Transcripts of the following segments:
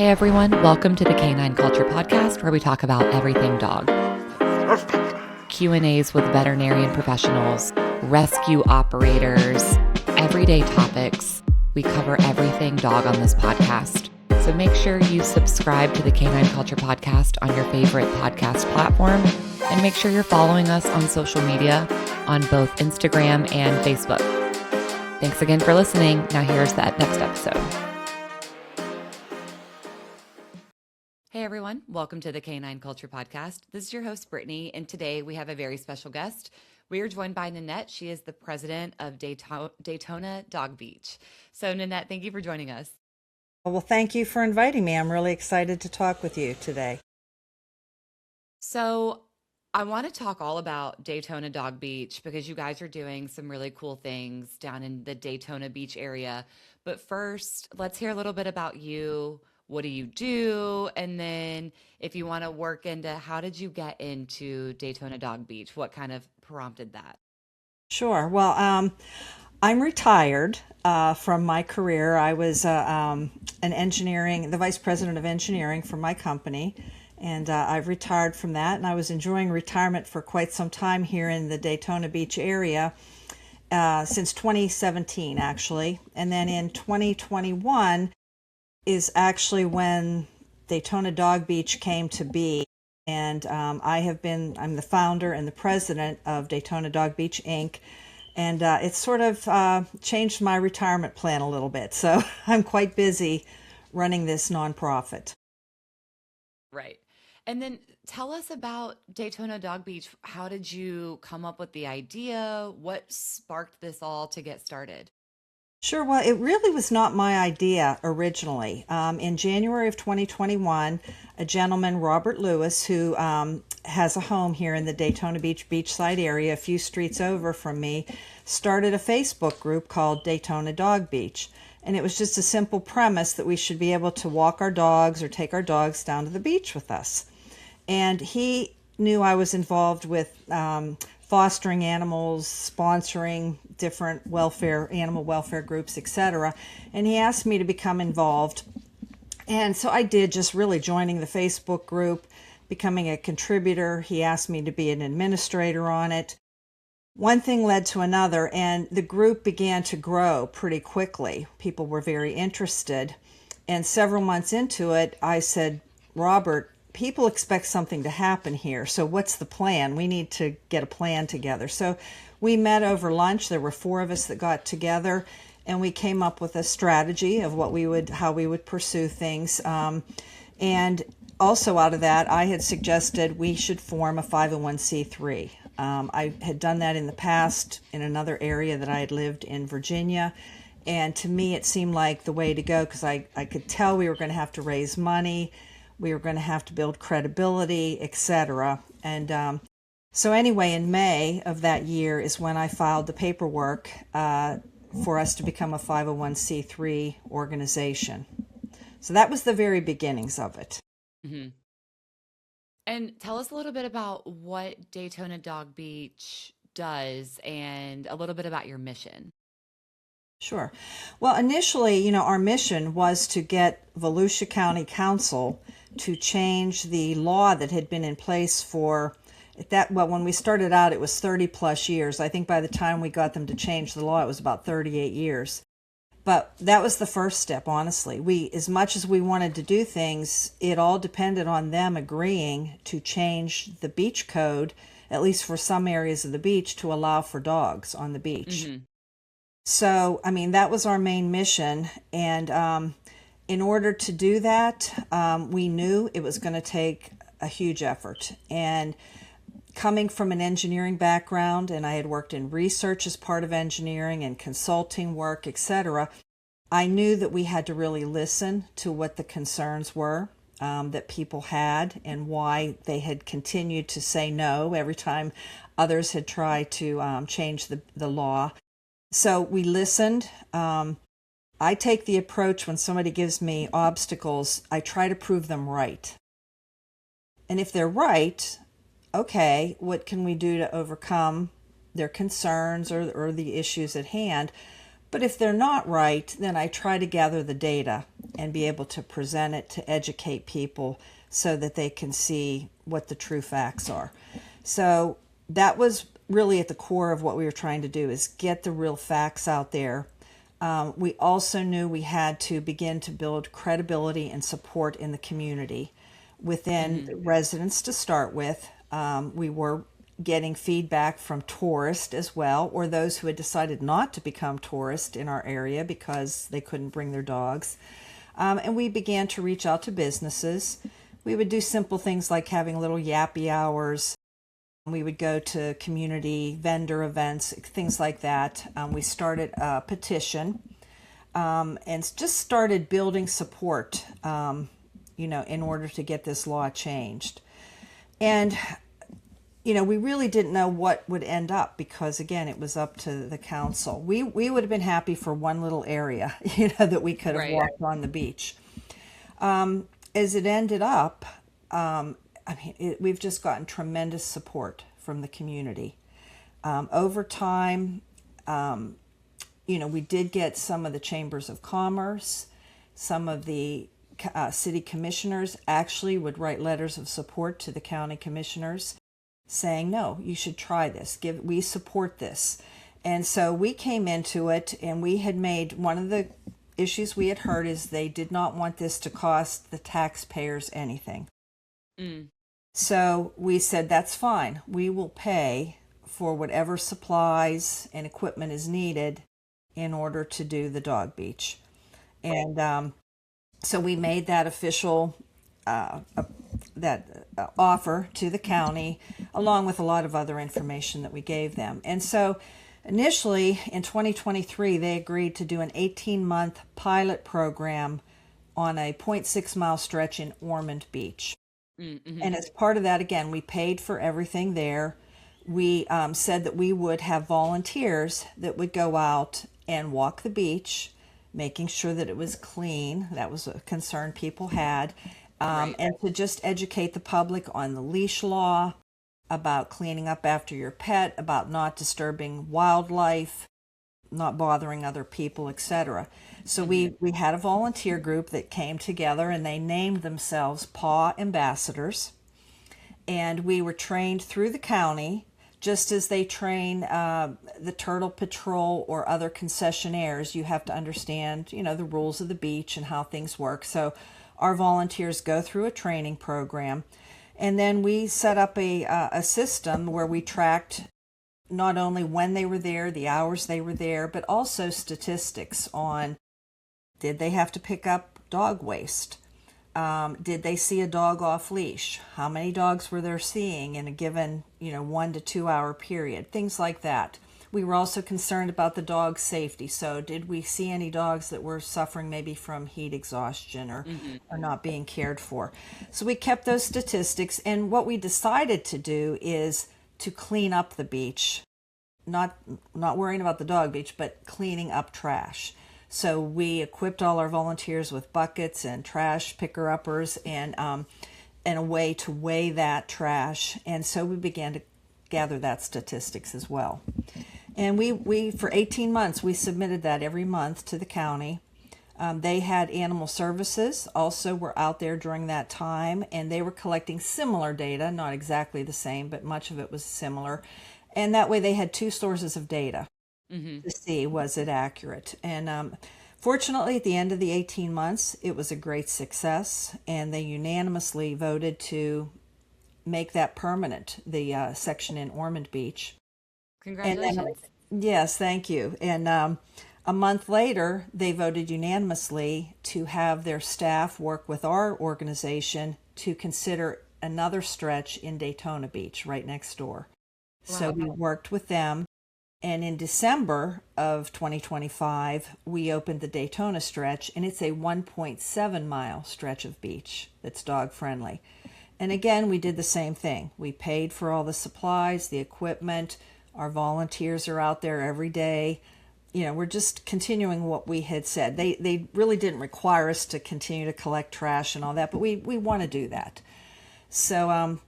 Hey everyone, welcome to the Canine Culture Podcast, where we talk about everything dog. Q&As with veterinarian professionals, rescue operators, everyday topics. We cover everything dog on this podcast. So make sure you subscribe to the Canine Culture Podcast on your favorite podcast platform, and make sure you're following us on social media on both Instagram and Facebook. Thanks again for listening. Now here's that next episode. Hey everyone, welcome to the Canine Culture Podcast. This is your host, Brittany, and today we have a very special guest. We are joined by Nanette. She is the president of Daytona Dog Beach. So Nanette, thank you for joining us. Well, thank you for inviting me. I'm really excited to talk with you today. So I want to talk all about Daytona Dog Beach because you guys are doing some really cool things down in the Daytona Beach area. But first, let's hear a little bit about you. What do you do? And then if you want to work into how did you get into Daytona Dog Beach? What kind of prompted that? Sure. Well, I'm retired from my career. I was the vice president of engineering for my company, and I've retired from that. And I was enjoying retirement for quite some time here in the Daytona Beach area since 2017, actually. And then in 2021 is actually when Daytona Dog Beach came to be. And I'm the founder and the president of Daytona Dog Beach, Inc. And it's sort of changed my retirement plan a little bit. So I'm quite busy running this nonprofit. Right. And then tell us about Daytona Dog Beach. How did you come up with the idea? What sparked this all to get started? Sure. Well, it really was not my idea originally. In January of 2021, a gentleman, Robert Lewis, who has a home here in the Daytona Beach beachside area, a few streets over from me, started a Facebook group called Daytona Dog Beach. And it was just a simple premise that we should be able to walk our dogs or take our dogs down to the beach with us. And he knew I was involved with fostering animals, sponsoring different animal welfare groups, etc. And he asked me to become involved. And so I did, just really joining the Facebook group, becoming a contributor. He asked me to be an administrator on it. One thing led to another, and the group began to grow pretty quickly. People were very interested. And several months into it, I said, Robert, people expect something to happen here. So what's the plan? We need to get a plan together. So we met over lunch. There were 4 of us that got together, and we came up with a strategy of how we would pursue things. And also out of that, I had suggested we should form a 501c3. I had done that in the past in another area that I had lived in Virginia. And to me, it seemed like the way to go because I could tell we were going to have to raise money. We were going to have to build credibility, etc. And so anyway, in May of that year is when I filed the paperwork for us to become a 501c3 organization. So that was the very beginnings of it. Mm-hmm. And tell us a little bit about what Daytona Dog Beach does and a little bit about your mission. Sure. Well, initially, our mission was to get Volusia County Council to change the law that had been in place when we started out, it was 30 plus years. I think by the time we got them to change the law, it was about 38 years. But that was the first step, honestly. As much as we wanted to do things, it all depended on them agreeing to change the beach code, at least for some areas of the beach, to allow for dogs on the beach. Mm-hmm. So, that was our main mission. And in order to do that, we knew it was going to take a huge effort. And coming from an engineering background, and I had worked in research as part of engineering and consulting work, etc., I knew that we had to really listen to what the concerns were that people had and why they had continued to say no every time others had tried to change the law. So we listened. I take the approach when somebody gives me obstacles, I try to prove them right. And if they're right, okay, what can we do to overcome their concerns or the issues at hand? But if they're not right, then I try to gather the data and be able to present it to educate people so that they can see what the true facts are. So that was really at the core of what we were trying to do, is get the real facts out there. We also knew we had to begin to build credibility and support in the community within residents to start with. We were getting feedback from tourists as well, or those who had decided not to become tourists in our area because they couldn't bring their dogs. And we began to reach out to businesses. We would do simple things like having little yappy hours. We would go to community vendor events, things like that. We started a petition and just started building support, in order to get this law changed. And we really didn't know what would end up because, again, it was up to the council. We would have been happy for one little area, that we could have walked on the beach. As it ended up, we've just gotten tremendous support from the community. Over time, we did get some of the chambers of commerce, some of the city commissioners actually would write letters of support to the county commissioners saying, no, you should try this. We support this. And so we came into it, and we had made, one of the issues we had heard is they did not want this to cost the taxpayers anything. So we said, that's fine. We will pay for whatever supplies and equipment is needed in order to do the dog beach. And so we made that official offer to the county, along with a lot of other information that we gave them. And so initially in 2023, they agreed to do an 18-month pilot program on a 0.6 mile stretch in Ormond Beach. And as part of that, again, we paid for everything there. We said that we would have volunteers that would go out and walk the beach, making sure that it was clean. That was a concern people had. And to just educate the public on the leash law, about cleaning up after your pet, about not disturbing wildlife, not bothering other people, etc. So we had a volunteer group that came together, and they named themselves Paw Ambassadors. And we were trained through the county, just as they train the Turtle Patrol or other concessionaires. You have to understand, the rules of the beach and how things work. So our volunteers go through a training program. And then we set up a system where we tracked not only when they were there, the hours they were there, but also statistics on, did they have to pick up dog waste? Did they see a dog off leash? How many dogs were they seeing in a given, 1 to 2 hour period? Things like that. We were also concerned about the dog's safety. So did we see any dogs that were suffering maybe from heat exhaustion or not being cared for? So we kept those statistics. And what we decided to do is to clean up the beach, not worrying about the dog beach, but cleaning up trash. So we equipped all our volunteers with buckets and trash picker-uppers and a way to weigh that trash. And so we began to gather that statistics as well. And we for 18 months, we submitted that every month to the county. They had animal services also were out there during that time, and they were collecting similar data, not exactly the same, but much of it was similar. And that way they had two sources of data to see, was it accurate? And fortunately, at the end of the 18 months, it was a great success, and they unanimously voted to make that permanent, the section in Ormond Beach. Congratulations. Yes, thank you. And a month later, they voted unanimously to have their staff work with our organization to consider another stretch in Daytona Beach, right next door. Wow. So we worked with them. And in December of 2025, we opened the Daytona stretch, and it's a 1.7 mile stretch of beach that's dog friendly. And again, we did the same thing. We paid for all the supplies, the equipment. Our volunteers are out there every day. We're just continuing what we had said. They really didn't require us to continue to collect trash and all that, but we want to do that. So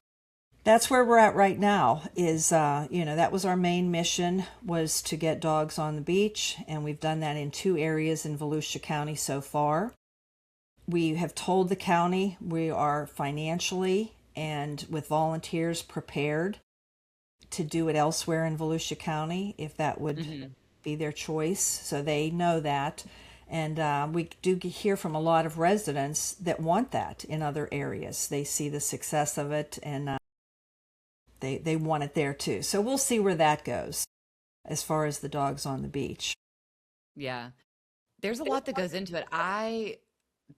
that's where we're at right now is, that was our main mission, was to get dogs on the beach. And we've done that in 2 areas in Volusia County so far. We have told the county we are financially and with volunteers prepared to do it elsewhere in Volusia County if that would Hmm. be their choice. So they know that. And we do hear from a lot of residents that want that in other areas. They see the success of it, and they want it there too. So we'll see where that goes as far as the dogs on the beach. Yeah. There's a lot that goes into it. I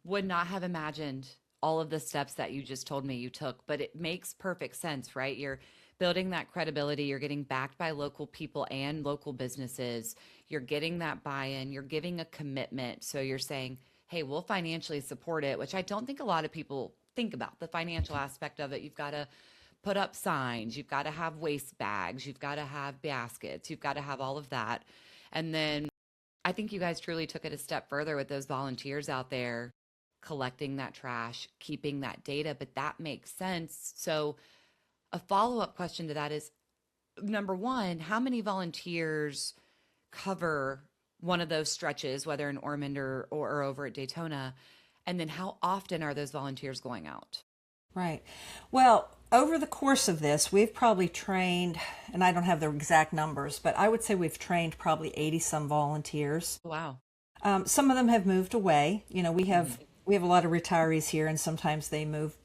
would not have imagined all of the steps that you just told me you took, but it makes perfect sense, right? You're building that credibility, you're getting backed by local people and local businesses, you're getting that buy-in, you're giving a commitment. So you're saying, hey, we'll financially support it, which I don't think a lot of people think about the financial aspect of it. You've got to put up signs, you've got to have waste bags, you've got to have baskets, you've got to have all of that. And then I think you guys truly took it a step further with those volunteers out there collecting that trash, keeping that data, but that makes sense. So, a follow up question to that is number one, how many volunteers cover one of those stretches, whether in Ormond or over at Daytona? And then how often are those volunteers going out? Right. Well, over the course of this, we've probably trained, and I don't have the exact numbers, but I would say we've trained probably 80 some volunteers. Wow. Some of them have moved away. Hmm. We have a lot of retirees here, and sometimes they move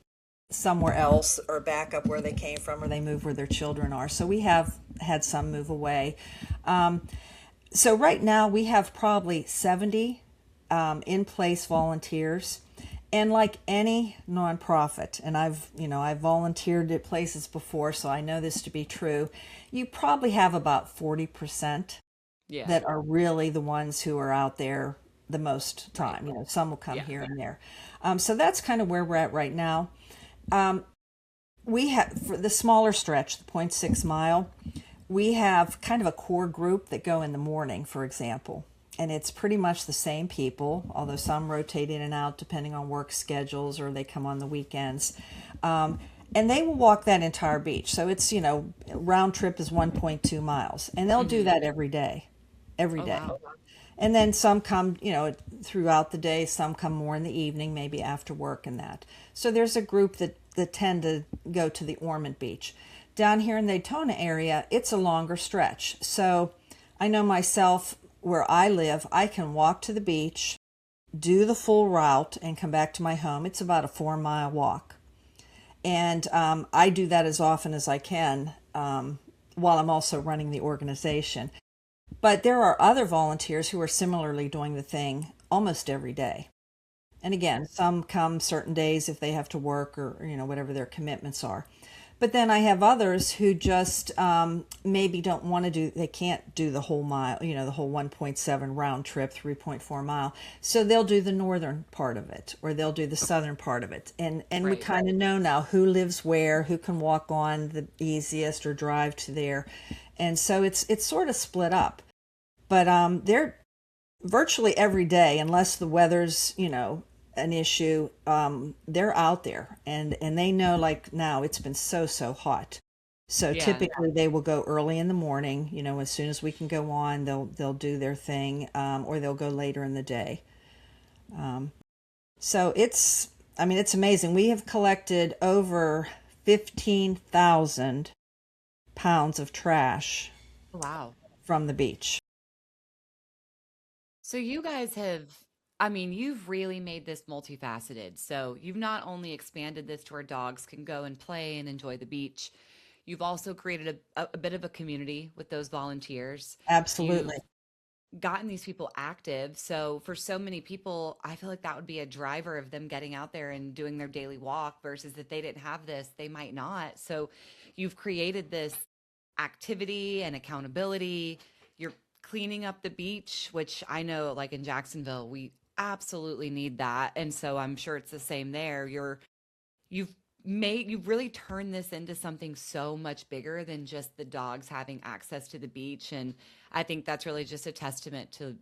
somewhere else or back up where they came from, or they move where their children are. So we have had some move away. So right now we have probably 70 in place volunteers. And like any nonprofit, and I've volunteered at places before, so I know this to be true, you probably have about 40% Yeah. that are really the ones who are out there the most Right. time. Some will come Yeah. here and there. So that's kind of where we're at right now. We have, for the smaller stretch, the point 0.6 mile, we have kind of a core group that go in the morning, for example. And it's pretty much the same people, although some rotate in and out depending on work schedules or they come on the weekends. And they will walk that entire beach. So it's, round trip is 1.2 miles. And they'll do Hmm. that every day, every Oh, day. wow. And then some come, throughout the day, some come more in the evening, maybe after work and that. So there's a group that tend to go to the Ormond Beach. Down here in the Daytona area, it's a longer stretch. So I know myself, where I live, I can walk to the beach, do the full route, and come back to my home. It's about a 4 mile walk. And I do that as often as I can while I'm also running the organization. But there are other volunteers who are similarly doing the thing almost every day. And again, some come certain days if they have to work or, whatever their commitments are. But then I have others who just maybe don't want to they can't do the whole mile, the whole 1.7 round trip, 3.4 mile. So they'll do the northern part of it or they'll do the southern part of it. And we Right. kind of know now who lives where, who can walk on the easiest or drive to there. And so it's sort of split up. But they're virtually every day, unless the weather's, an issue, they're out there and they know like now it's been so hot. So Yeah. typically they will go early in the morning, as soon as we can go on, they'll do their thing, or they'll go later in the day. So it's amazing. We have collected over 15,000 pounds of trash Wow. from the beach. So you guys have, I mean, you've really made this multifaceted. So you've not only expanded this to where dogs can go and play and enjoy the beach, you've also created a bit of a community with those volunteers. You've Absolutely. gotten these people active. So for so many people, I feel like that would be a driver of them getting out there and doing their daily walk versus if they didn't have this, they might not. So you've created this activity and accountability. You're cleaning up the beach, which I know like in Jacksonville, we absolutely need that. And so I'm sure it's the same there. You've you've really turned this into something so much bigger than just the dogs having access to the beach. And I think that's really just a testament to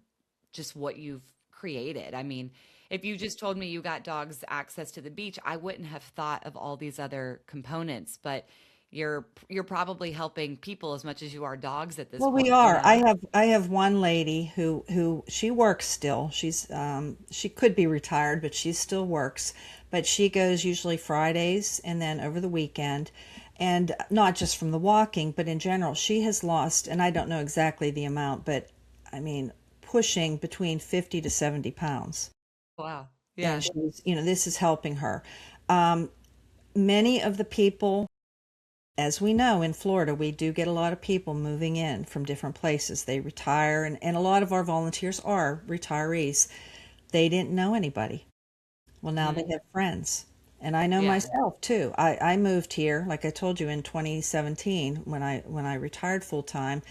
just what you've created. I mean, if you just told me you got dogs access to the beach, I wouldn't have thought of all these other components, but you're probably helping people as much as you are dogs at this Well, we point, you are. know? I have one lady who she works still. She could be retired, but she still works. But she goes usually Fridays and then over the weekend, and not just from the walking, but in general, she has lost, and I don't know exactly the amount, but I mean, pushing between 50 to 70 pounds. Wow. And Yeah. she's, this is helping her. Um, Many of the people, as we know, in Florida, we do get a lot of people moving in from different places. They retire, and a lot of our volunteers are retirees. They didn't know anybody. Well, now they Mhm. have friends. And I know Yeah. myself too. I moved here, like I told you, in 2017 when I retired full time.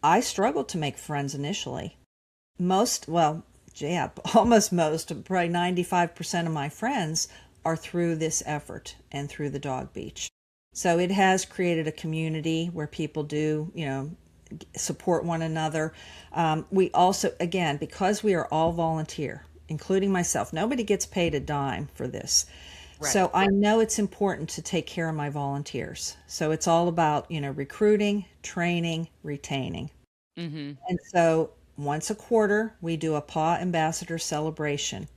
I struggled to make friends initially. Well, yeah, almost most, probably 95% of my friends are through this effort and through the dog beach. So it has created a community where people do, support one another. We also, again, because we are all volunteer, including myself, nobody gets paid a dime for this. So Right. I know it's important to take care of my volunteers. So it's all about, recruiting, training, retaining. Mhm. And so once a quarter, we do a Paw Ambassador celebration.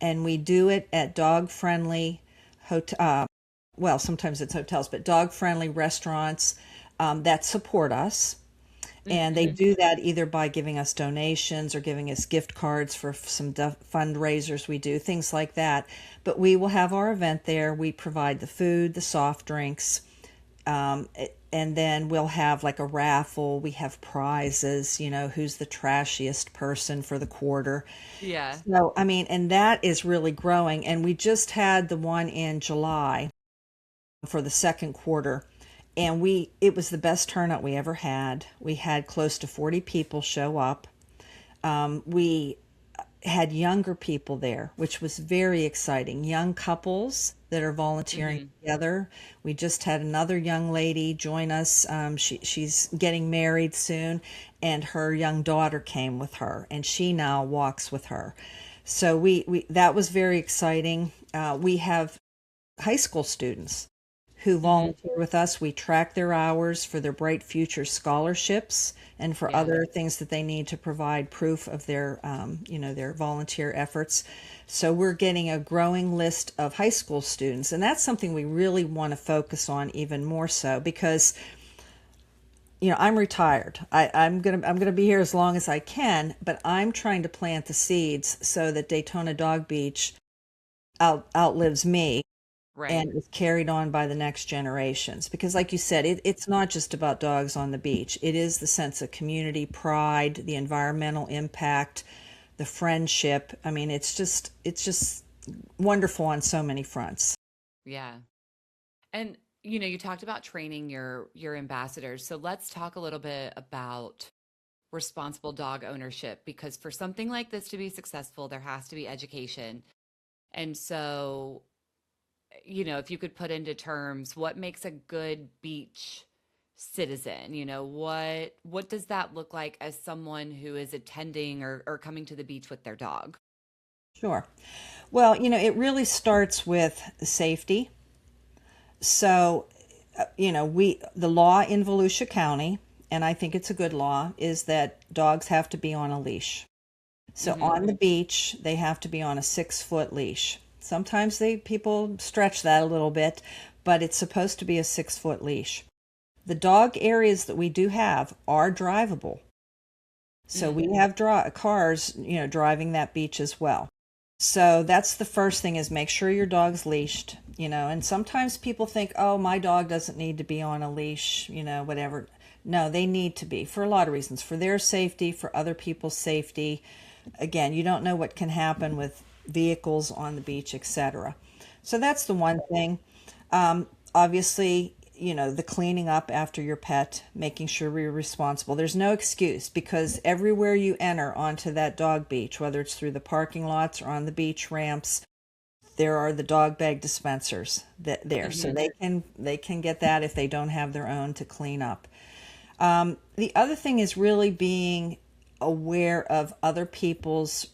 And we do it at dog friendly hotel. Well, sometimes it's hotels, but dog friendly restaurants that support us. And they Mhm. do that either by giving us donations or giving us gift cards for some fundraisers we do, things like that. But we will have our event there. We provide the food, the soft drinks, and then we'll have like a raffle. We have prizes, who's the trashiest person for the quarter. Yeah. So, I mean, and that is really growing. And we just had the one in July for the second quarter. And it was the best turnout we ever had. We had close to 40 people show up. We had younger people there, which was very exciting. Young couples that are volunteering Mhm. together. We just had another young lady join us. She's getting married soon, and her young daughter came with her, and she now walks with her. So we that was very exciting. We have high school students who Mhm. volunteer with us. We track their hours for their Bright Future scholarships and for Yeah. other things that they need to provide proof of their volunteer efforts. So we're getting a growing list of high school students, and that's something we really want to focus on even more so because I'm retired. I'm gonna be here as long as I can, but I'm trying to plant the seeds so that Daytona Dog Beach outlives me Right. and is carried on by the next generations. Because, like you said, it's not just about dogs on the beach. It is the sense of community pride, the environmental impact, the friendship. I mean, it's just wonderful on so many fronts. Yeah. And you talked about training your ambassadors. So let's talk a little bit about responsible dog ownership because for something like this to be successful, there has to be education. And so, if you could put into terms what makes a good beach citizen, what does that look like as someone who is attending or coming to the beach with their dog? Sure. Well, it really starts with safety. So, the law in Volusia County, and I think it's a good law, is that dogs have to be on a leash. So Hmm. on the beach, they have to be on a 6 foot leash. Sometimes people stretch that a little bit, but it's supposed to be a 6 foot leash. The dog areas that we do have are drivable. So Mm. we have cars, driving that beach as well. So that's the first thing is make sure your dog's leashed, and sometimes people think, oh, my dog doesn't need to be on a leash, whatever. No, they need to be for a lot of reasons, for their safety, for other people's safety. Again, you don't know what can happen with vehicles on the beach, etc. So that's the one thing. Obviously, the cleaning up after your pet, making sure we're responsible. There's no excuse because everywhere you enter onto that dog beach, whether it's through the parking lots or on the beach ramps, there are the dog bag dispensers there, so Hmm. they can get that if they don't have their own to clean up. The other thing is really being aware of other people's,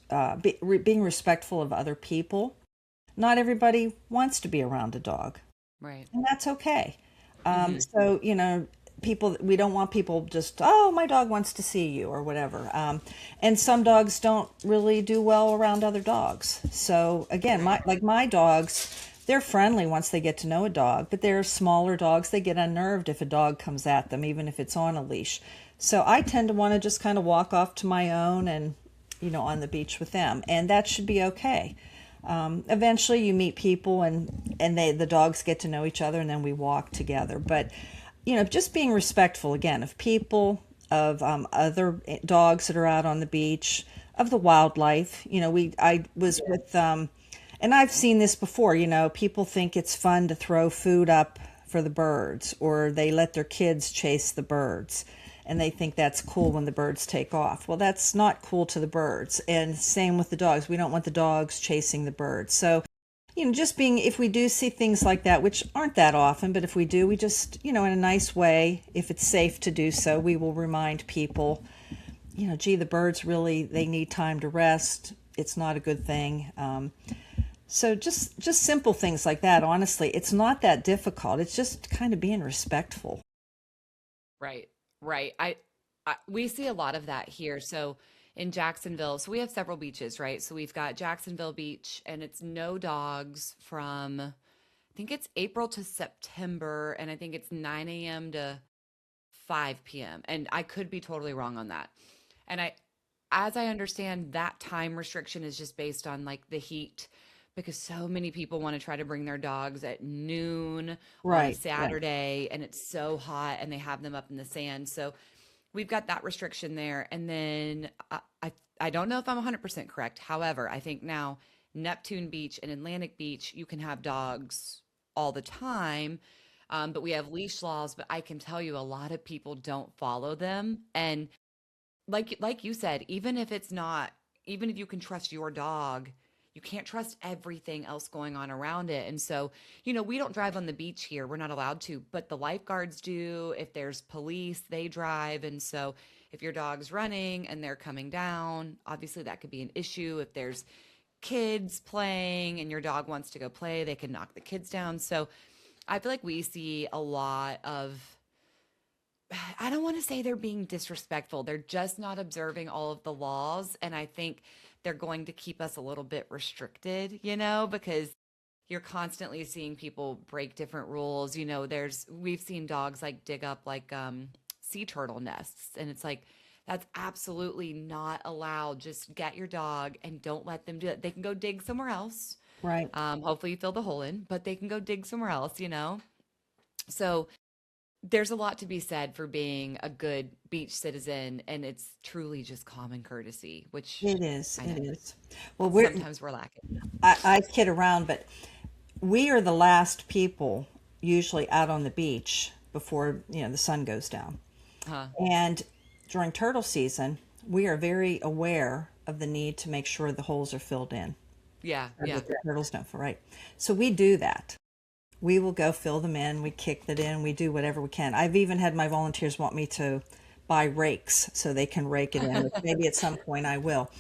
being respectful of other people. Not everybody wants to be around a dog, Right. and that's okay. So, people, we don't want people just, oh, my dog wants to see you or whatever. And some dogs don't really do well around other dogs. So again, my dogs, they're friendly once they get to know a dog, but they're smaller dogs. They get unnerved if a dog comes at them, even if it's on a leash. So I tend to want to just kind of walk off to my own and, on the beach with them. And that should be okay. Eventually you meet people and the dogs get to know each other, and then we walk together. But, just being respectful, again, of people, of other dogs that are out on the beach, of the wildlife. I was with, and I've seen this before, people think it's fun to throw food up for the birds, or they let their kids chase the birds, and they think that's cool when the birds take off. Well, that's not cool to the birds. And same with the dogs. We don't want the dogs chasing the birds. So, just if we do see things like that, which aren't that often, but if we do, we just, in a nice way, if it's safe to do so, we will remind people, gee, the birds really, they need time to rest. It's not a good thing. So just simple things like that. Honestly, it's not that difficult. It's just kind of being respectful. Right. Right. We see a lot of that here. So in Jacksonville, so we have several beaches, right? So we've got Jacksonville Beach, and it's no dogs from, I think it's April to September, and I think it's 9 a.m. to 5 p.m. And I could be totally wrong on that. And as I understand, that time restriction is just based on like the heat, because so many people want to try to bring their dogs at noon on Saturday, and it's so hot, and they have them up in the sand. So we've got that restriction there. And then I don't know if I'm 100% correct. However, I think now Neptune Beach and Atlantic Beach, you can have dogs all the time, but we have leash laws. But I can tell you a lot of people don't follow them. And like you said, even if you can trust your dog, you can't trust everything else going on around it. And so, we don't drive on the beach here. We're not allowed to, but the lifeguards do. If there's police, they drive. And so if your dog's running and they're coming down, obviously that could be an issue. If there's kids playing and your dog wants to go play, they can knock the kids down. So I feel like we see a lot of, I don't want to say they're being disrespectful. They're just not observing all of the laws. And I think they're going to keep us a little bit restricted, because you're constantly seeing people break different rules. We've seen dogs like dig up like sea turtle nests, and it's like, that's absolutely not allowed. Just get your dog and don't let them do it. They can go dig somewhere else. Right. Hopefully you fill the hole in, but they can go dig somewhere else, So there's a lot to be said for being a good beach citizen, and it's truly just common courtesy, which it is. Well, sometimes we're lacking. I kid around, but we are the last people usually out on the beach before the sun goes down. And during turtle season, we are very aware of the need to make sure the holes are filled in. Yeah. That the turtles don't fall, right. So we do that. We will go fill them in. We kick that in. We do whatever we can. I've even had my volunteers want me to buy rakes so they can rake it in. Maybe at some point I will.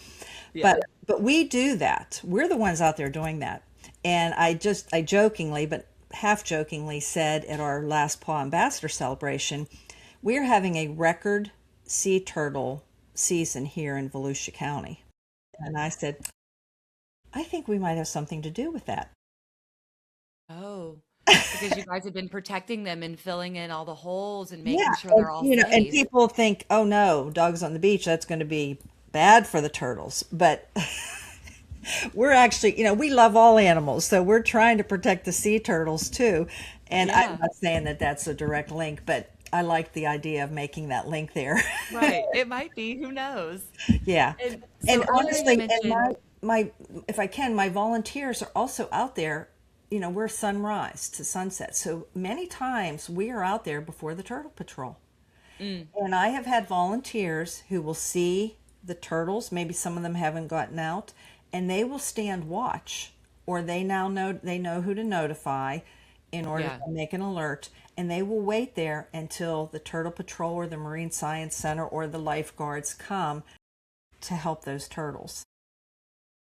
Yeah. But we do that. We're the ones out there doing that. And I jokingly, but half jokingly said at our last Paw Ambassador celebration, we're having a record sea turtle season here in Volusia County. And I said, I think we might have something to do with that. Oh, because you guys have been protecting them and filling in all the holes and making sure they're all safe. And people think, oh no, dogs on the beach, that's going to be bad for the turtles. But we're actually, we love all animals. So we're trying to protect the sea turtles too. And I'm not saying that that's a direct link, but I like the idea of making that link there. Right. It might be. Who knows? Yeah. And honestly, if I can, my volunteers are also out there. We're sunrise to sunset. So many times we are out there before the turtle patrol. And I have had volunteers who will see the turtles. Maybe some of them haven't gotten out, and they will stand watch, or they know who to notify in order to make an alert. And they will wait there until the turtle patrol or the Marine Science Center or the lifeguards come to help those turtles.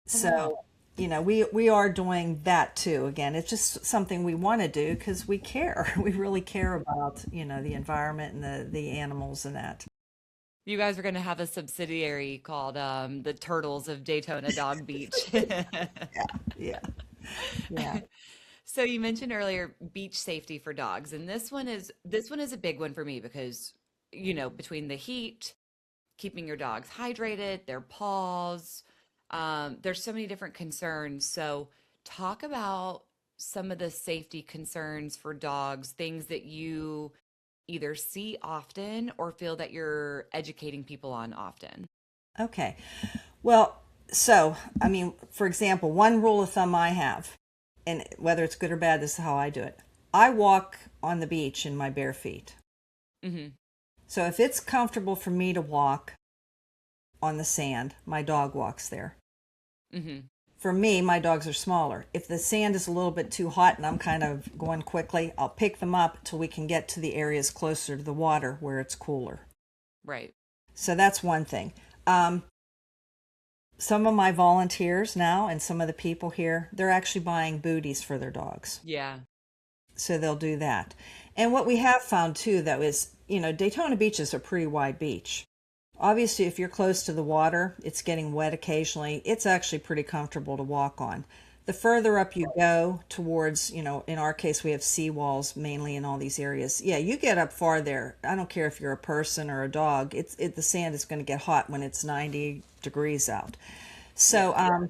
So we are doing that too. Again, it's just something we want to do because we care. We really care about, the environment and the animals and that. You guys are going to have a subsidiary called the Turtles of Daytona Dog Beach. Yeah, yeah, yeah. So you mentioned earlier beach safety for dogs, and this one is a big one for me because between the heat, keeping your dogs hydrated, their paws, there's so many different concerns. So talk about some of the safety concerns for dogs, things that you either see often or feel that you're educating people on often. Okay. Well, so, I mean, for example, one rule of thumb I have, and whether it's good or bad, this is how I do it. I walk on the beach in my bare feet. Hmm. So if it's comfortable for me to walk on the sand, my dog walks there. Hmm. For me, my dogs are smaller. If the sand is a little bit too hot and I'm kind of going quickly, I'll pick them up till we can get to the areas closer to the water where it's cooler. Right. So that's one thing. Some of my volunteers now and some of the people here, they're actually buying booties for their dogs. Yeah. So they'll do that. And what we have found too, though, is, Daytona Beach is a pretty wide beach. Obviously, if you're close to the water, it's getting wet occasionally. It's actually pretty comfortable to walk on. The further up you go towards, in our case, we have seawalls mainly in all these areas. Yeah, you get up far there. I don't care if you're a person or a dog. The sand is going to get hot when it's 90 degrees out. So,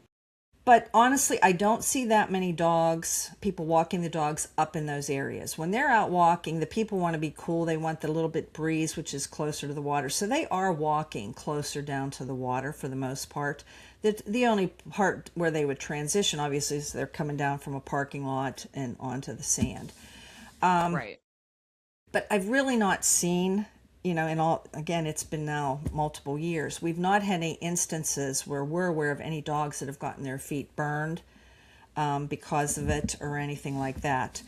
but honestly, I don't see that many people walking the dogs up in those areas. When they're out walking, the people want to be cool. They want the little bit breeze, which is closer to the water. So they are walking closer down to the water for the most part. The only part where they would transition, obviously, is they're coming down from a parking lot and onto the sand. Right. But I've really not seen, again, it's been now multiple years. We've not had any instances where we're aware of any dogs that have gotten their feet burned because of it or anything like that.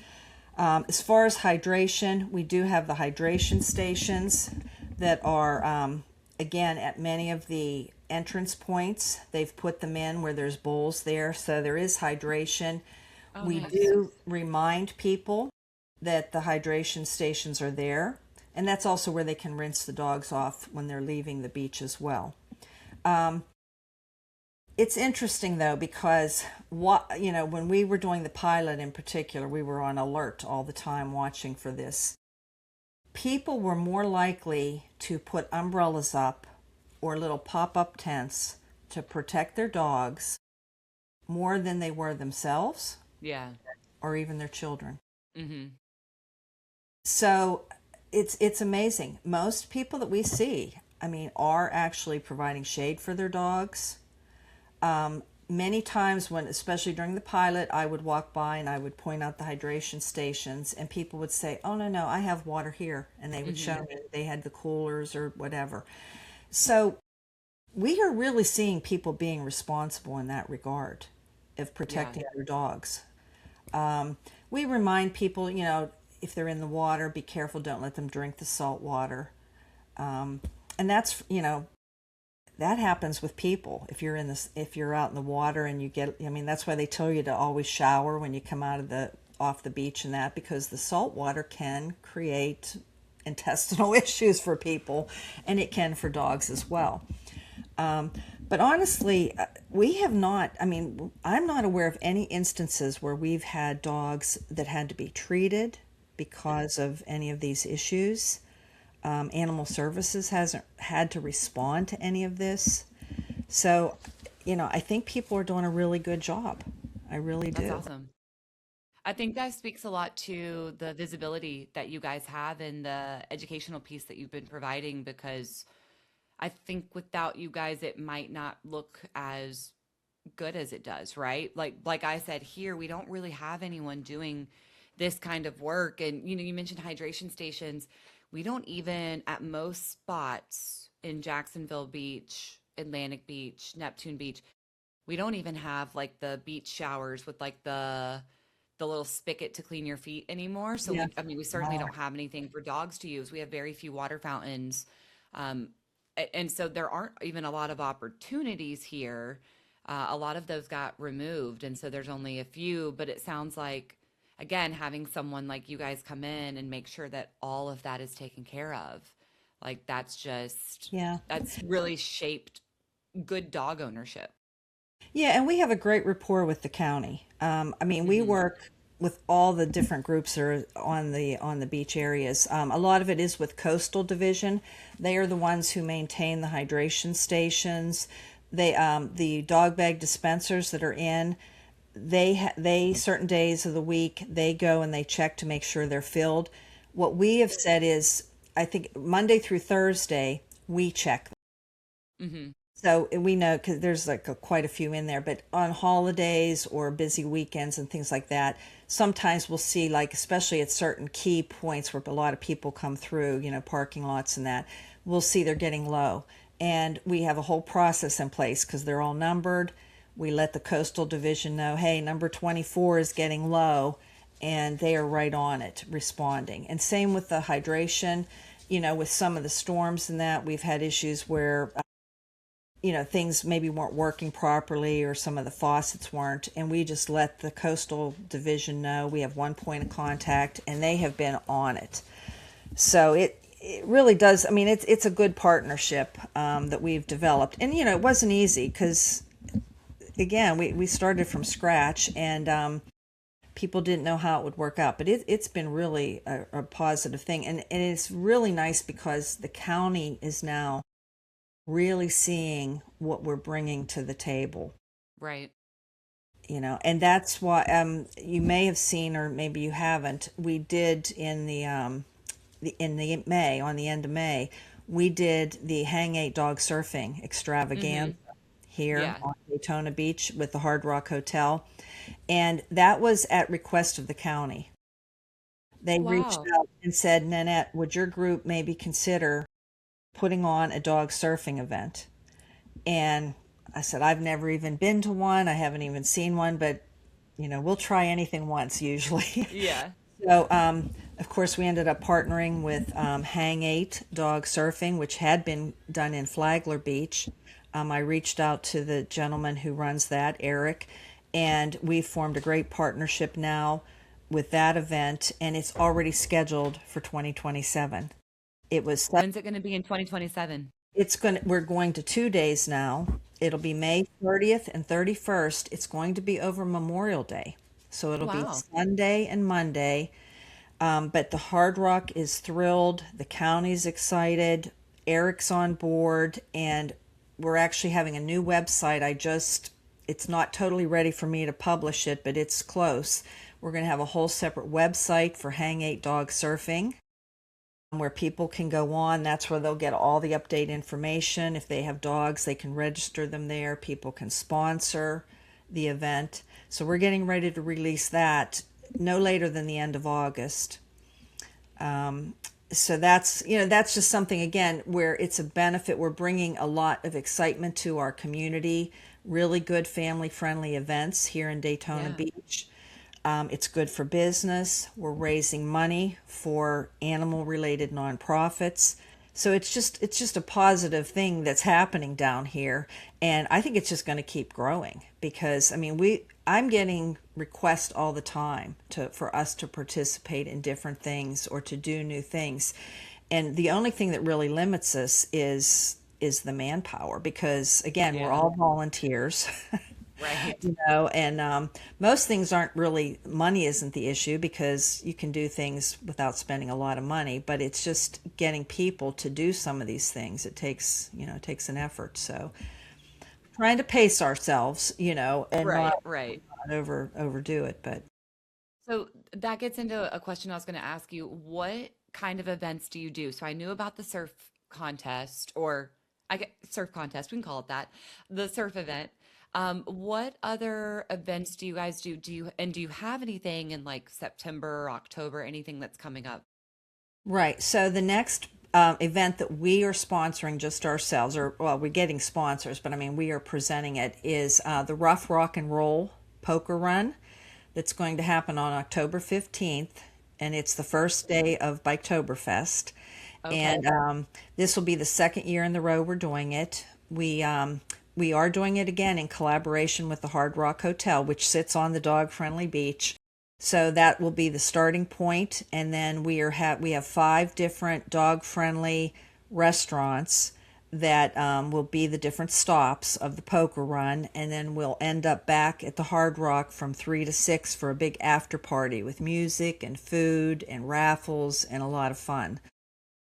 As far as hydration, we do have the hydration stations that are, again, at many of the entrance points. They've put them in where there's bowls there, so there is hydration. Oh, We nice. do remind people that the hydration stations are there, and that's also where they can rinse the dogs off when they're leaving the beach as well. It's interesting though because when we were doing the pilot in particular, we were on alert all the time watching for this. People were more likely to put umbrellas up or little pop-up tents to protect their dogs more than they were themselves Yeah. or even their children. Hmm. So it's amazing. Most people that we see, I mean, are actually providing shade for their dogs. Many times when, especially during the pilot, I would walk by and I would point out the hydration stations and people would say, oh, no, I have water here. And they would show me they had the coolers or whatever. So we are really seeing people being responsible in that regard of protecting their dogs. We remind people, if they're in the water, be careful, don't let them drink the salt water. And that's, that happens with people. If you're out in the water and that's why they tell you to always shower when you come off the beach and that, because the salt water can create intestinal issues for people, and it can for dogs as well. But honestly, we have not, I'm not aware of any instances where we've had dogs that had to be treated because of any of these issues. Animal Services hasn't had to respond to any of this. So, I think people are doing a really good job. I really do. That's awesome. I think that speaks a lot to the visibility that you guys have and the educational piece that you've been providing because I think without you guys, it might not look as good as it does, right? Like I said here, we don't really have anyone doing this kind of work. And you mentioned hydration stations. We don't even at most spots in Jacksonville Beach, Atlantic Beach, Neptune Beach, we don't even have like the beach showers with like the little spigot to clean your feet anymore. So Yeah. we certainly don't have anything for dogs to use. We have very few water fountains. And so there aren't even a lot of opportunities here A lot of those got removed, and so there's only a few, but it sounds like, again, having someone like you guys come in and make sure that all of that is taken care of. Like Yeah. that's really shaped good dog ownership. Yeah, and we have a great rapport with the county. I mean, we Hmm. work with all the different groups that are on the beach areas. A lot of it is with Coastal Division. They are the ones who maintain the hydration stations. The dog bag dispensers that are in. They certain days of the week they go and they check to make sure they're filled. What we have said is, I think Monday through Thursday we check. Hmm. So we know because there's like quite a few in there, but on holidays or busy weekends and things like that, sometimes we'll see, like, especially at certain key points where a lot of people come through, parking lots and that, we'll see they're getting low. And we have a whole process in place because they're all numbered. We let the Coastal Division know, hey, number 24 is getting low, and they are right on it, responding. And same with the hydration, with some of the storms and that, we've had issues where things maybe weren't working properly or some of the faucets weren't. And we just let the Coastal Division know. We have one point of contact and they have been on it. So it really does. I mean, it's a good partnership that we've developed. And, it wasn't easy because, again, we started from scratch and people didn't know how it would work out. But it's been really a positive thing. And it's really nice because the county is now really seeing what we're bringing to the table, Right. and that's why you may have seen, or maybe you haven't, we did in the May, on the end of May, we did the Hang 8 Dog Surfing Hmm. extravaganza here Yeah. on Daytona Beach with the Hard Rock Hotel, and that was at request of the county. They reached Wow. out and said, Nanette, would your group maybe consider putting on a dog surfing event? And I said, I've never even been to one. I haven't even seen one, but we'll try anything once usually. Yeah. So, of course, we ended up partnering with Hang 8 Dog Surfing, which had been done in Flagler Beach. I reached out to the gentleman who runs that, Eric, and we formed a great partnership now with that event, and it's already scheduled for 2027. It was When's it going to be in 2027? We're going to 2 days now. It'll be May 30th and 31st. It's going to be over Memorial Day. So it'll be Wow. Sunday and Monday. But the Hard Rock is thrilled. The county's excited. Eric's on board. And we're actually having a new website. It's not totally ready for me to publish it, but it's close. We're going to have a whole separate website for Hang 8 Dog Surfing, where people can go on. That's where they'll get all the update information. If they have dogs, they can register them there. People can sponsor the event. So we're getting ready to release that no later than the end of August. So that's just something, again, where it's a benefit. We're bringing a lot of excitement to our community. Really good family friendly events here in Daytona Yeah. Beach. It's good for business. We're raising money for animal related nonprofits. So it's just a positive thing that's happening down here, and I think it's just going to keep growing because, I mean, I'm getting requests all the time for us to participate in different things or to do new things. And the only thing that really limits us is the manpower because, again, we're Yeah. all volunteers. Right. And most things aren't really, money isn't the issue because you can do things without spending a lot of money, but it's just getting people to do some of these things. It takes an effort. So trying to pace ourselves, and not, Right. Right. not overdo it. But So that gets into a question I was going to ask you. What kind of events do you do? So I knew about the surf contest, or I get surf contest, we can call it that, the surf event. What other events do you guys do? Do you have anything in like September or October, anything that's coming up? right. So the next event that we are sponsoring just ourselves, or, well, we're getting sponsors, but I mean, we are presenting it, is the Rough Rock and Roll Poker Run that's going to happen on October 15th. And it's the first day of Biketoberfest. Okay. And this will be the second year in the row we're doing it. We we are doing it again in collaboration with the Hard Rock Hotel, which sits on the dog-friendly beach. So that will be the starting point, and then we have 5 different dog-friendly restaurants that will be the different stops of the poker run, and then we'll end up back at the Hard Rock from 3 to 6 for a big after party with music and food and raffles and a lot of fun.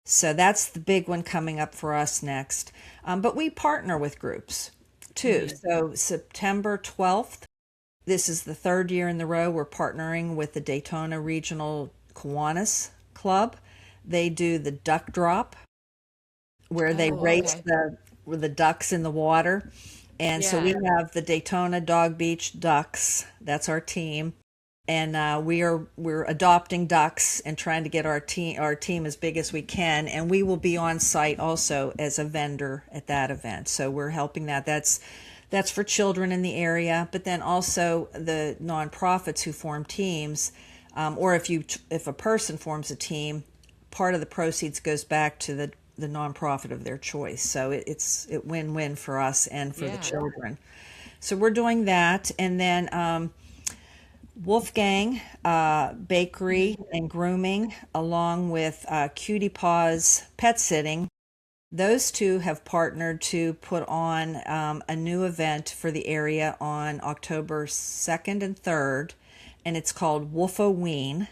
So that's the big one coming up for us next. But we partner with groups too. So September 12th, this is the 3rd year in the row we're partnering with the Daytona Regional Kiwanis Club. They do the duck drop, where they race the ducks in the water. And so we have the Daytona Dog Beach Ducks. That's our team. And we're adopting ducks and trying to get our team as big as we can. And we will be on site also as a vendor at that event. So we're helping that. That's for children in the area, but then also the nonprofits who form teams, or if a person forms a team, part of the proceeds goes back to the nonprofit of their choice. So it's win-win for us and for the children. So we're doing that. And then Wolfgang Bakery and Grooming, along with Cutie Paws Pet Sitting, those 2 have partnered to put on a new event for the area on October 2nd and 3rd, and it's called Wolfoween.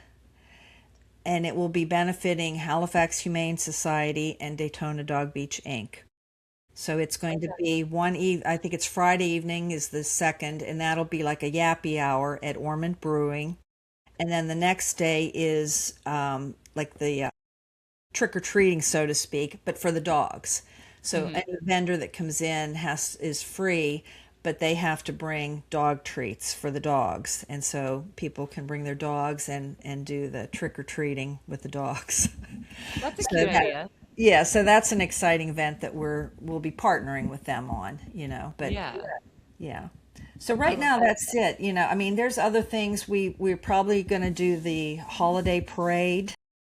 And it will be benefiting Halifax Humane Society and Daytona Dog Beach, Inc. So it's going to be I think it's Friday evening is the 2nd, and that'll be like a yappy hour at Ormond Brewing. And then the next day is like the trick-or-treating, so to speak, but for the dogs. So any vendor that comes in is free, but they have to bring dog treats for the dogs. And so people can bring their dogs and do the trick-or-treating with the dogs. That's a cute idea. Yeah, so that's an exciting event that we'll be partnering with them on, but yeah. So right now that's it. I mean, there's other things. We're probably going to do the holiday parade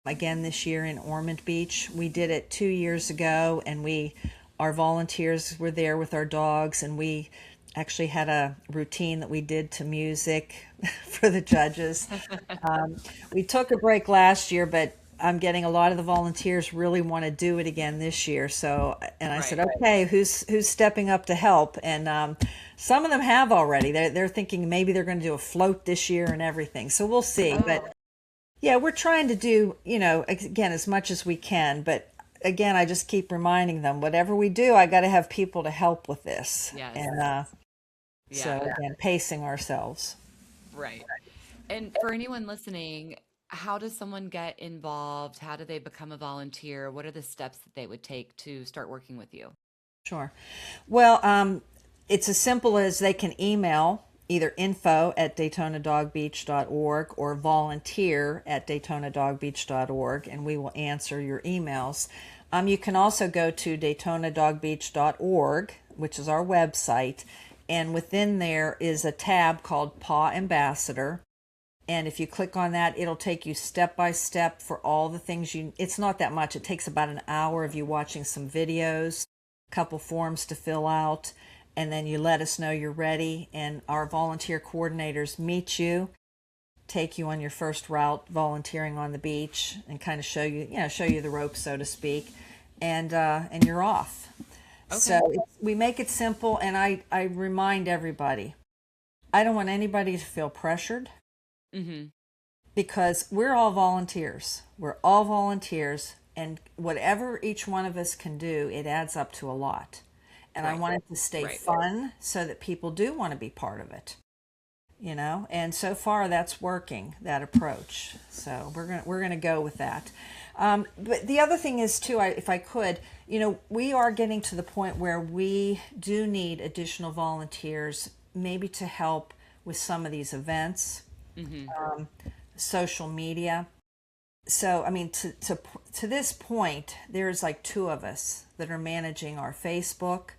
again this year in Ormond Beach. We did it 2 years ago, and our volunteers were there with our dogs, and we actually had a routine that we did to music for the judges. We took a break last year, but I'm getting a lot of the volunteers really want to do it again this year. So, and I said, okay, who's stepping up to help? And some of them have already. They're thinking maybe they're going to do a float this year and everything. So we'll see. But yeah, we're trying to do, again, as much as we can. But again, I just keep reminding them, whatever we do, I got to have people to help with this. Yes. And so again, pacing ourselves. Right. And for anyone listening, how does someone get involved? How do they become a volunteer? What are the steps that they would take to start working with you? Sure. Well, it's as simple as they can email either info@DaytonaDogBeach.org or volunteer@DaytonaDogBeach.org, and we will answer your emails. You can also go to DaytonaDogBeach.org, which is our website, and within there is a tab called Paw Ambassador. And if you click on that, it'll take you step by step for all the things it's not that much. It takes about an hour of you watching some videos, a couple forms to fill out, and then you let us know you're ready. And our volunteer coordinators meet you, take you on your first route volunteering on the beach, and kind of show you the ropes, so to speak, and you're off. Okay. So we make it simple, and I remind everybody, I don't want anybody to feel pressured. Mm-hmm. Because we're all volunteers. We're all volunteers, and whatever each one of us can do, it adds up to a lot. And I want it to stay fun so that people do want to be part of it. And so far that's working, that approach. So we're gonna go with that. But the other thing is too, if I could, we are getting to the point where we do need additional volunteers, maybe to help with some of these events. Mm-hmm. Social media. So, I mean, to this point, there's like 2 of us that are managing our Facebook,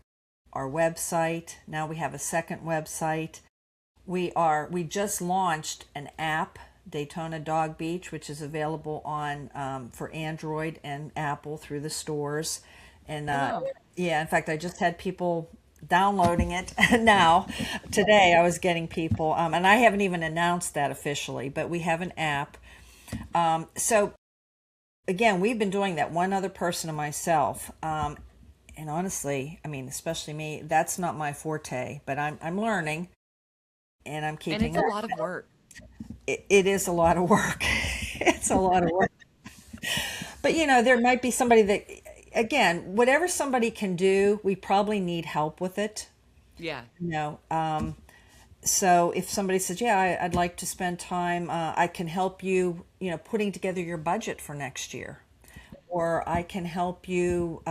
our website. Now we have a second website. We just launched an app, Daytona Dog Beach, which is available on for Android and Apple through the stores. And in fact, I just had people downloading it now. Today I was getting people, and I haven't even announced that officially, but we have an app. So again, we've been doing that, one other person and myself. And honestly, I mean, especially me, that's not my forte, but I'm learning and I'm And keeping it's a up. lot of work. It is a lot of work. It's a lot of work. But there might be somebody that, again, whatever somebody can do, we probably need help with it. Yeah. So if somebody says, yeah, I'd like to spend time, I can help you, putting together your budget for next year, or I can help you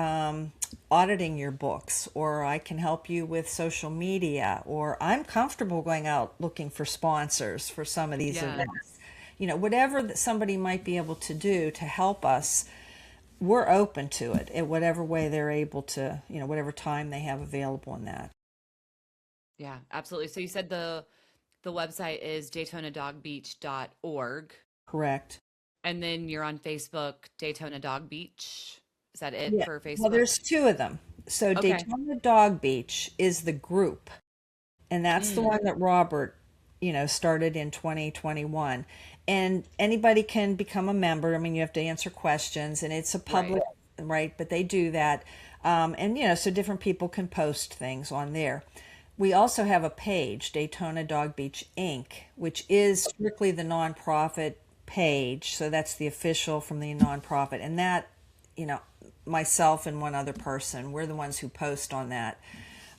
auditing your books, or I can help you with social media, or I'm comfortable going out looking for sponsors for some of these Yeah. events. Whatever that somebody might be able to do to help us, we're open to it in whatever way they're able to, whatever time they have available in that. Yeah, absolutely. So you said the website is DaytonaDogBeach.org, Correct. and then you're on Facebook, Daytona Dog Beach. Is that it Yeah. for Well, Facebook? there's two of them. So Okay. Daytona Dog Beach is the group, and that's the one that Robert, started in 2021. And anybody can become a member. I mean, you have to answer questions, and it's a public, right? But they do that. So different people can post things on there. We also have a page, Daytona Dog Beach Inc., which is strictly the nonprofit page. So that's the official from the nonprofit. And that, myself and one other person, we're the ones who post on that.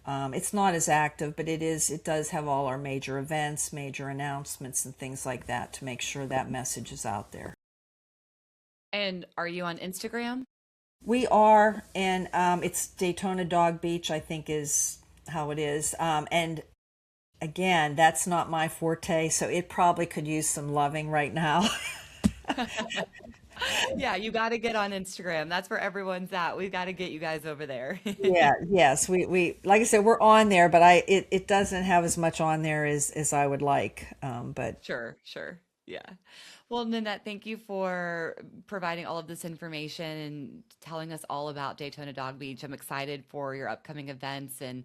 It's not as active, but it does have all our major events, major announcements, and things like that to make sure that message is out there. And are you on Instagram? We are, and it's Daytona Dog Beach, I think is how it is. And again, that's not my forte, so it probably could use some loving right now. Yeah, you got to get on Instagram. That's where everyone's at. We've got to get you guys over there. Yeah, yes, we like I said, we're on there, but it doesn't have as much on there as I would like. But Sure. Yeah. Well, Nanette, thank you for providing all of this information and telling us all about Daytona Dog Beach. I'm excited for your upcoming events and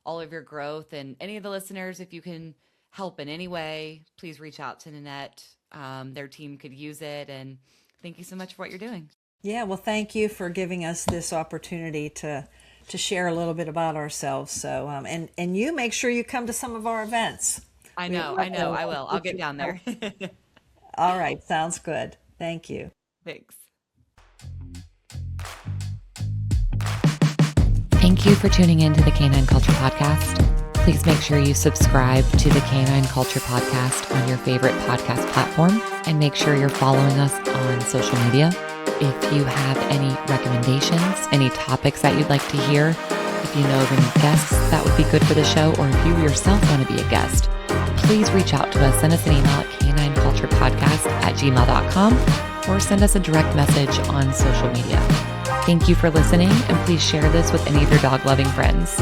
all of your growth. And any of the listeners, if you can help in any way, please reach out to Nanette. Their team could use it. And thank you so much for what you're doing. yeah, well, thank you for giving us this opportunity to share a little bit about ourselves. So and you make sure you come to some of our events. I know, I will. I'll get down there. All right, sounds good. Thank you. Thanks. Thank you for tuning in to the Canine Culture Podcast. Please make sure you subscribe to the Canine Culture Podcast on your favorite podcast platform, and make sure you're following us on social media. If you have any recommendations, any topics that you'd like to hear, if you know of any guests that would be good for the show, or if you yourself want to be a guest, please reach out to us. Send us an email at canineculturepodcast@gmail.com, or send us a direct message on social media. Thank you for listening, and please share this with any of your dog-loving friends.